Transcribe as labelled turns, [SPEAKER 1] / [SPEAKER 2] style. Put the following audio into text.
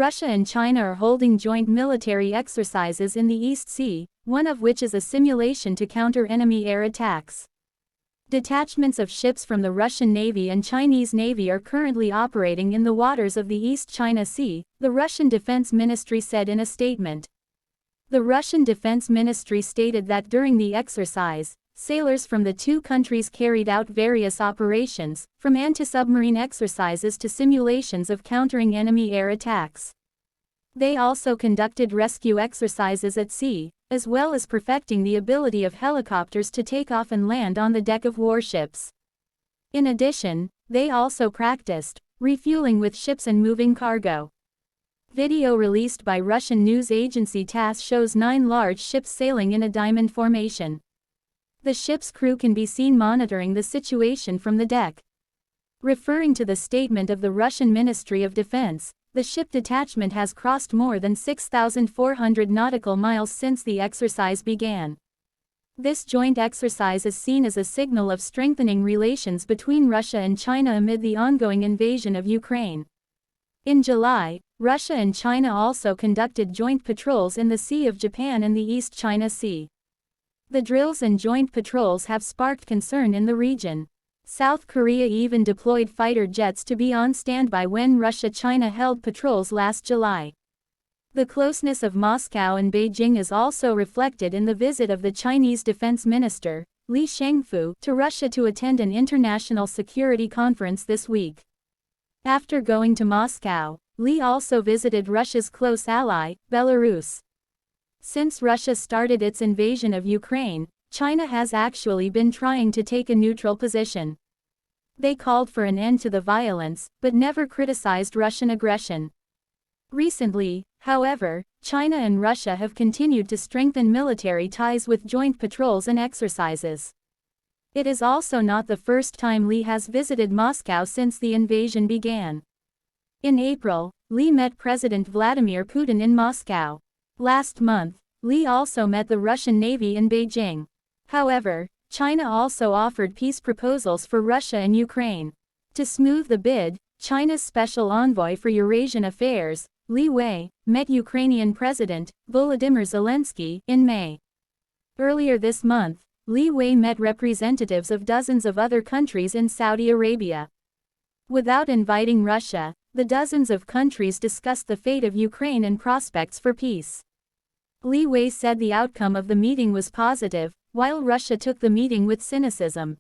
[SPEAKER 1] Russia and China are holding joint military exercises in the East Sea, one of which is a simulation to counter enemy air attacks. Detachments of ships from the Russian Navy and Chinese Navy are currently operating in the waters of the East China Sea, the Russian Defense Ministry said in a statement. The Russian Defense Ministry stated that during the exercise, sailors from the two countries carried out various operations, from anti-submarine exercises to simulations of countering enemy air attacks. They also conducted rescue exercises at sea, as well as perfecting the ability of helicopters to take off and land on the deck of warships. In addition, they also practiced refueling with ships and moving cargo. Video released by Russian news agency TASS shows 9 large ships sailing in a diamond formation. The ship's crew can be seen monitoring the situation from the deck. Referring to the statement of the Russian Ministry of Defense, the ship detachment has crossed more than 6,400 nautical miles since the exercise began. This joint exercise is seen as a signal of strengthening relations between Russia and China amid the ongoing invasion of Ukraine. In July, Russia and China also conducted joint patrols in the Sea of Japan and the East China Sea. The drills and joint patrols have sparked concern in the region. South Korea even deployed fighter jets to be on standby when Russia-China held patrols last July. The closeness of Moscow and Beijing is also reflected in the visit of the Chinese Defense Minister, Li Shangfu, to Russia to attend an international security conference this week. After going to Moscow, Li also visited Russia's close ally, Belarus. Since Russia started its invasion of Ukraine, China has actually been trying to take a neutral position. They called for an end to the violence, but never criticized Russian aggression. Recently, however, China and Russia have continued to strengthen military ties with joint patrols and exercises. It is also not the first time Li has visited Moscow since the invasion began. In April, Li met President Vladimir Putin in Moscow. Last month, Li also met the Russian Navy in Beijing. However, China also offered peace proposals for Russia and Ukraine. To smooth the bid, China's special envoy for Eurasian affairs, Li Wei, met Ukrainian President Volodymyr Zelensky in May. Earlier this month, Li Wei met representatives of dozens of other countries in Saudi Arabia. Without inviting Russia, the dozens of countries discussed the fate of Ukraine and prospects for peace. Li Wei said the outcome of the meeting was positive, while Russia took the meeting with cynicism.